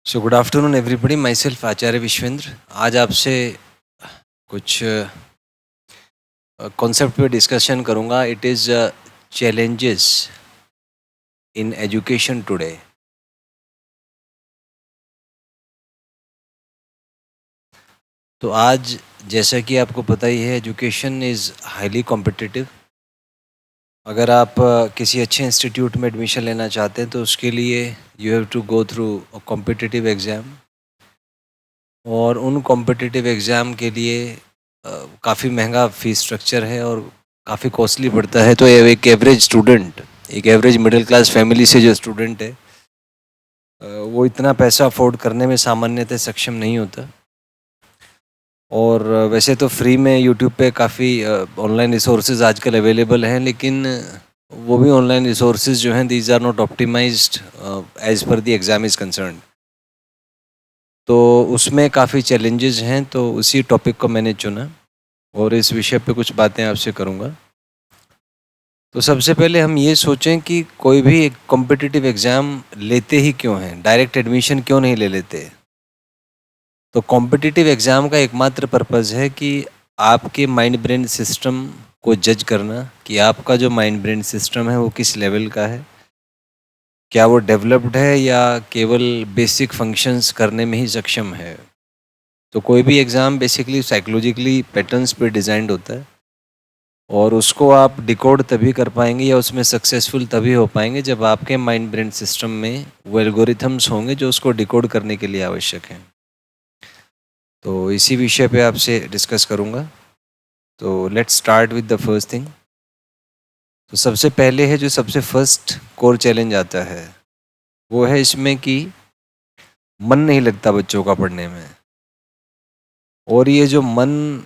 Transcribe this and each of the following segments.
सो good afternoon everybody, myself Acharya Vishwendra. आज आपसे कुछ कॉन्सेप्ट पे डिस्कशन करूँगा। It is challenges in education today. तो आज जैसा कि आपको पता ही है, एजुकेशन इज़ हाईली कॉम्पिटिटिव। अगर आप किसी अच्छे इंस्टीट्यूट में एडमिशन लेना चाहते हैं तो उसके लिए you have to go through a competitive exam, और उन कॉम्पिटिटिव एग्ज़ाम के लिए काफ़ी महंगा फ़ीस स्ट्रक्चर है और काफ़ी कॉस्टली पड़ता है। तो एक एवरेज स्टूडेंट, एक एवरेज मिडिल क्लास फैमिली से जो स्टूडेंट है, वो इतना पैसा अफोर्ड करने में सामान्यतः सक्षम नहीं होता। और वैसे तो फ्री में यूट्यूब पे काफ़ी ऑनलाइन रिसोर्सेज आजकल अवेलेबल हैं, लेकिन वो भी ऑनलाइन रिसोर्सेज जो हैं, these are not optimized as per the exam is concern. तो उसमें काफ़ी चैलेंजेस हैं, तो उसी टॉपिक को मैंने चुना और इस विषय पे कुछ बातें आपसे करूँगा। तो सबसे पहले हम ये सोचें कि कोई भी एक कॉम्पिटिटिव एग्ज़ाम लेते ही क्यों हैं, डायरेक्ट एडमिशन क्यों नहीं ले लेते। तो कॉम्पिटिटिव एग्ज़ाम का एकमात्र पर्पज़ है कि आपके माइंड ब्रेन सिस्टम को जज करना कि आपका जो माइंड ब्रेन सिस्टम है वो किस लेवल का है, क्या वो डेवलप्ड है या केवल बेसिक फंक्शंस करने में ही सक्षम है। तो कोई भी एग्ज़ाम बेसिकली साइकोलॉजिकली पैटर्न्स पे डिज़ाइंड होता है, और उसको आप डिकोड तभी कर पाएंगे या उसमें सक्सेसफुल तभी हो पाएंगे जब आपके माइंड ब्रेन सिस्टम में वो एल्गोरिथम्स होंगे जो उसको डिकोड करने के लिए आवश्यक हैं। तो इसी विषय पे आपसे डिस्कस करूँगा। तो let's start with the first thing. तो सबसे पहले है जो सबसे फर्स्ट कोर चैलेंज आता है, वो है इसमें कि मन नहीं लगता बच्चों का पढ़ने में। और ये जो मन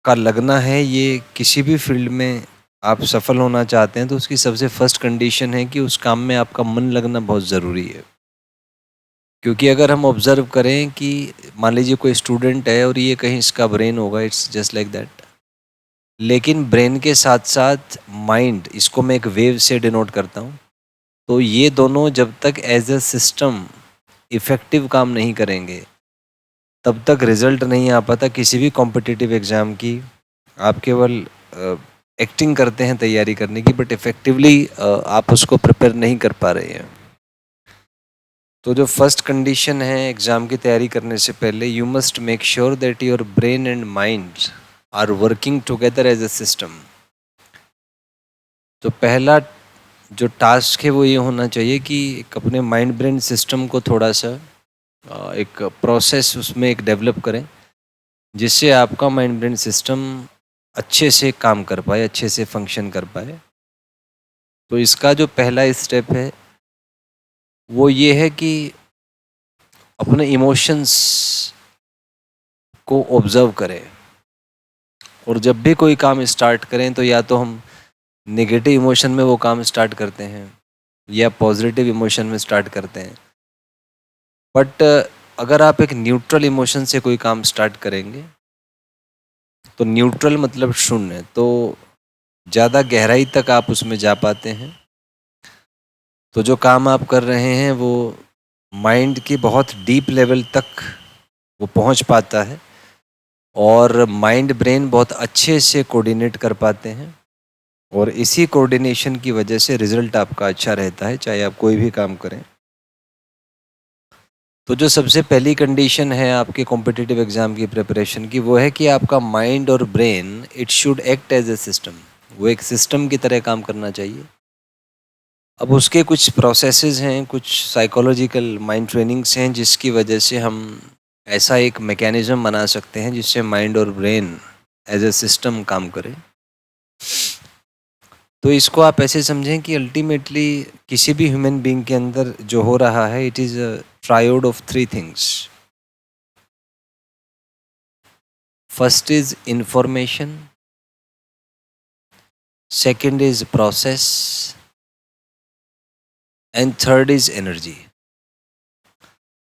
का लगना है, ये किसी भी फील्ड में आप सफल होना चाहते हैं तो उसकी सबसे फर्स्ट कंडीशन है कि उस काम में आपका मन लगना बहुत ज़रूरी है। क्योंकि अगर हम ऑब्ज़र्व करें कि मान लीजिए कोई स्टूडेंट है और ये कहीं इसका ब्रेन होगा, इट्स जस्ट लाइक दैट, लेकिन ब्रेन के साथ साथ माइंड, इसको मैं एक वेव से डिनोट करता हूँ। तो ये दोनों जब तक एज अ सिस्टम इफ़ेक्टिव काम नहीं करेंगे, तब तक रिज़ल्ट नहीं आ पाता किसी भी कॉम्पिटिटिव एग्ज़ाम की। आप केवल एक्टिंग करते हैं तैयारी करने की, बट इफ़ेक्टिवली आप उसको प्रिपेयर नहीं कर पा रहे हैं। तो जो फर्स्ट कंडीशन है एग्ज़ाम की तैयारी करने से पहले, you must make sure that your brain and mind are working together as a system. तो पहला जो टास्क है वो ये होना चाहिए कि एक अपने माइंड ब्रेन सिस्टम को थोड़ा सा एक प्रोसेस उसमें एक डेवलप करें, जिससे आपका माइंड ब्रेन सिस्टम अच्छे से काम कर पाए, अच्छे से फंक्शन कर पाए। तो इसका जो पहला स्टेप है वो ये है कि अपने इमोशंस को ऑब्जर्व करें। और जब भी कोई काम स्टार्ट करें तो या तो हम नेगेटिव इमोशन में वो काम स्टार्ट करते हैं या पॉजिटिव इमोशन में स्टार्ट करते हैं। बट अगर आप एक न्यूट्रल इमोशन से कोई काम स्टार्ट करेंगे, तो न्यूट्रल मतलब शून्य, तो ज़्यादा गहराई तक आप उसमें जा पाते हैं। तो जो काम आप कर रहे हैं वो माइंड की बहुत डीप लेवल तक वो पहुंच पाता है, और माइंड ब्रेन बहुत अच्छे से कोऑर्डिनेट कर पाते हैं, और इसी कोऑर्डिनेशन की वजह से रिजल्ट आपका अच्छा रहता है, चाहे आप कोई भी काम करें। तो जो सबसे पहली कंडीशन है आपके कॉम्पिटिटिव एग्जाम की प्रिपरेशन की, वो है कि आपका माइंड और brain, it should act as a system. वो एक सिस्टम की तरह काम करना चाहिए। अब उसके कुछ प्रोसेसेस हैं, कुछ साइकोलॉजिकल माइंड ट्रेनिंग्स हैं, जिसकी वजह से हम ऐसा एक मैकेनिज्म बना सकते हैं जिससे माइंड और ब्रेन एज ए सिस्टम काम करे। तो इसको आप ऐसे समझें कि अल्टीमेटली किसी भी ह्यूमन बीइंग के अंदर जो हो रहा है, it is a triode of three things. First is information, second is process, and third is energy.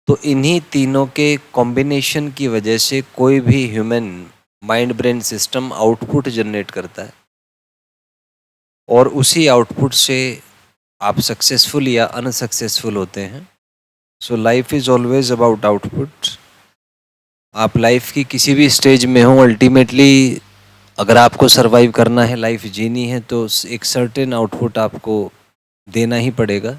तो इन्हीं तीनों के कॉम्बिनेशन की वजह से कोई भी human mind brain system output generate करता है, और उसी आउटपुट से आप सक्सेसफुल या अनसक्सेसफुल होते हैं। So life is always about output. आप लाइफ की किसी भी स्टेज में हो, अल्टीमेटली अगर आपको सरवाइव करना है, लाइफ जीनी है, तो एक सर्टेन आउटपुट आपको देना ही पड़ेगा।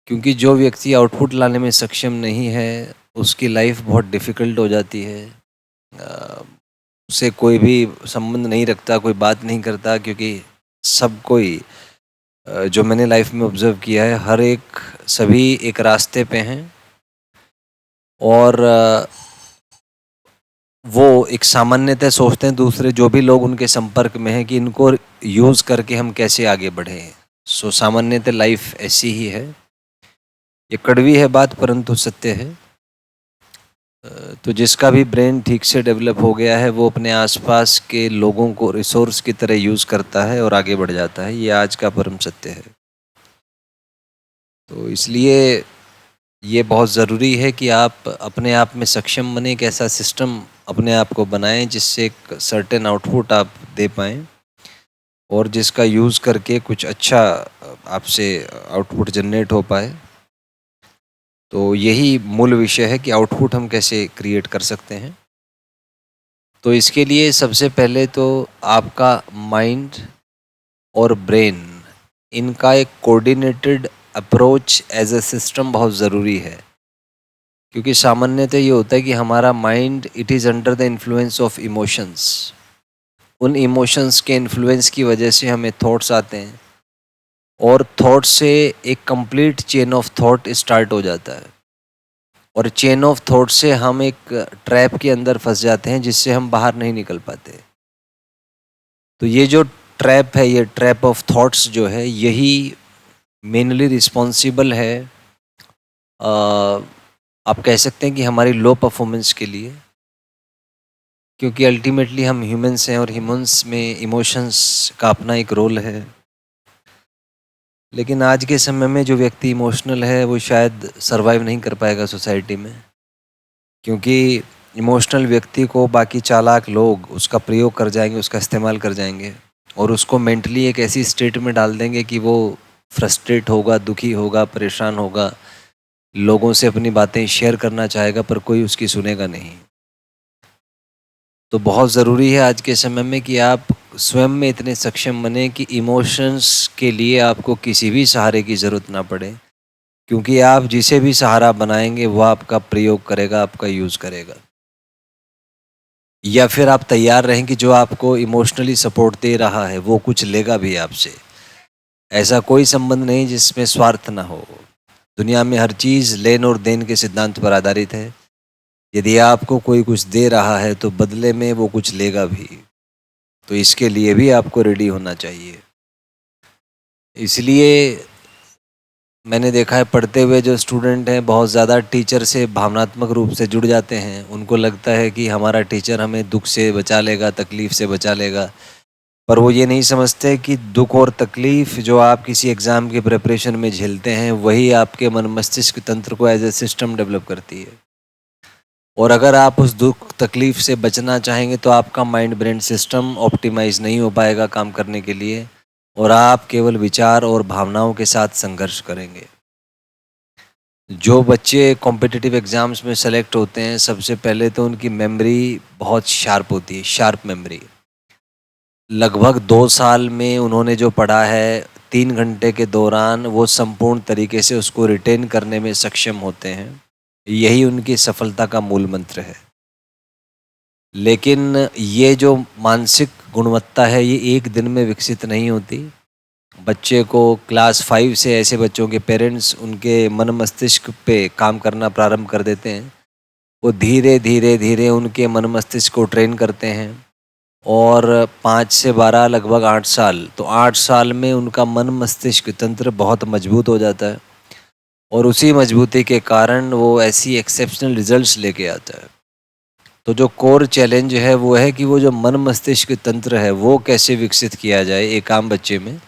क्योंकि जो व्यक्ति आउटपुट लाने में सक्षम नहीं है, उसकी लाइफ बहुत डिफ़िकल्ट हो जाती है। उससे कोई भी संबंध नहीं रखता, कोई बात नहीं करता, क्योंकि सब कोई जो मैंने लाइफ में ऑब्ज़र्व किया है, हर एक सभी एक रास्ते पे हैं और वो एक सामान्यतः सोचते हैं दूसरे जो भी लोग उनके संपर्क में हैं कि इनको यूज़ करके हम कैसे आगे बढ़ें। सो सामान्यतः लाइफ ऐसी ही है। ये कड़वी है बात परंतु सत्य है। तो जिसका भी ब्रेन ठीक से डेवलप हो गया है, वो अपने आसपास के लोगों को रिसोर्स की तरह यूज़ करता है और आगे बढ़ जाता है। ये आज का परम सत्य है। तो इसलिए ये बहुत ज़रूरी है कि आप अपने आप में सक्षम बने, एक ऐसा सिस्टम अपने आप को बनाएं जिससे एक सर्टेन आउटपुट आप दे पाएँ और जिसका यूज़ करके कुछ अच्छा आपसे आउटपुट जनरेट हो पाए। तो यही मूल विषय है कि आउटपुट हम कैसे क्रिएट कर सकते हैं। तो इसके लिए सबसे पहले तो आपका माइंड और ब्रेन, इनका एक coordinated approach as a system बहुत ज़रूरी है। क्योंकि सामान्यतः ये होता है कि हमारा mind it is under the influence of emotions. उन इमोशंस के इन्फ्लुएंस की वजह से हमें थॉट्स आते हैं और थॉट से एक complete chain of thought start हो जाता है और चेन ऑफ थॉट से हम एक ट्रैप के अंदर फंस जाते हैं जिससे हम बाहर नहीं निकल पाते। तो ये जो ट्रैप है, ये ट्रैप ऑफ थॉट्स जो है, यही मेनली रिस्पॉन्सिबल है आप कह सकते हैं कि हमारी लो परफॉर्मेंस के लिए। क्योंकि अल्टीमेटली हम ह्यूमंस हैं और ह्यूमंस में इमोशंस का अपना एक रोल है। लेकिन आज के समय में जो व्यक्ति इमोशनल है वो शायद सरवाइव नहीं कर पाएगा सोसाइटी में। क्योंकि इमोशनल व्यक्ति को बाकी चालाक लोग उसका प्रयोग कर जाएंगे, उसका इस्तेमाल कर जाएंगे और उसको मेंटली एक ऐसी स्टेट में डाल देंगे कि वो फ्रस्ट्रेट होगा, दुखी होगा, परेशान होगा, लोगों से अपनी बातें शेयर करना चाहेगा पर कोई उसकी सुनेगा नहीं। तो बहुत ज़रूरी है आज के समय में कि आप स्वयं में इतने सक्षम बने कि इमोशंस के लिए आपको किसी भी सहारे की ज़रूरत ना पड़े। क्योंकि आप जिसे भी सहारा बनाएंगे वो आपका प्रयोग करेगा, आपका यूज़ करेगा। या फिर आप तैयार रहें कि जो आपको इमोशनली सपोर्ट दे रहा है वो कुछ लेगा भी आपसे। ऐसा कोई संबंध नहीं जिसमें स्वार्थ ना हो। दुनिया में हर चीज़ लेन और देन के सिद्धांत पर आधारित है। यदि आपको कोई कुछ दे रहा है तो बदले में वो कुछ लेगा भी। तो इसके लिए भी आपको रेडी होना चाहिए। इसलिए मैंने देखा है पढ़ते हुए जो स्टूडेंट हैं बहुत ज़्यादा टीचर से भावनात्मक रूप से जुड़ जाते हैं। उनको लगता है कि हमारा टीचर हमें दुख से बचा लेगा, तकलीफ़ से बचा लेगा। पर वो ये नहीं समझते कि दुख और तकलीफ़ जो आप किसी एग्ज़ाम की प्रिपरेशन में झेलते हैं वही आपके मन मस्तिष्क तंत्र को एज ए सिस्टम डेवलप करती है। और अगर आप उस दुख तकलीफ़ से बचना चाहेंगे तो आपका माइंड ब्रेन सिस्टम ऑप्टिमाइज़ नहीं हो पाएगा काम करने के लिए और आप केवल विचार और भावनाओं के साथ संघर्ष करेंगे। जो बच्चे कॉम्पिटिटिव एग्ज़ाम्स में सेलेक्ट होते हैं, सबसे पहले तो उनकी मेमोरी बहुत शार्प होती है, शार्प मेमोरी। लगभग 2 साल में उन्होंने जो पढ़ा है, 3 घंटे के दौरान वो संपूर्ण तरीके से उसको रिटेन करने में सक्षम होते हैं। यही उनकी सफलता का मूल मंत्र है। लेकिन ये जो मानसिक गुणवत्ता है, ये एक दिन में विकसित नहीं होती। बच्चे को क्लास 5 से ऐसे बच्चों के पेरेंट्स उनके मन मस्तिष्क पे काम करना प्रारंभ कर देते हैं। वो धीरे धीरे धीरे उनके मन मस्तिष्क को ट्रेन करते हैं और 5 से 12 लगभग 8 साल, तो 8 साल में उनका मन मस्तिष्क तंत्र बहुत मजबूत हो जाता है और उसी मजबूती के कारण वो ऐसी एक्सेप्शनल रिजल्ट्स लेके आता है। तो जो कोर चैलेंज है वो है कि वो जो मन मस्तिष्क तंत्र है वो कैसे विकसित किया जाए एक आम बच्चे में,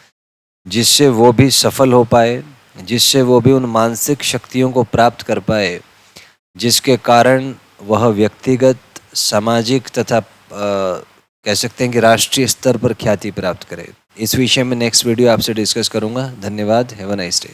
जिससे वो भी सफल हो पाए, जिससे वो भी उन मानसिक शक्तियों को प्राप्त कर पाए जिसके कारण वह व्यक्तिगत, सामाजिक तथा कह सकते हैं कि राष्ट्रीय स्तर पर ख्याति प्राप्त करे। इस विषय में नेक्स्ट वीडियो आपसे डिस्कस करूंगा। धन्यवाद। Have a nice day.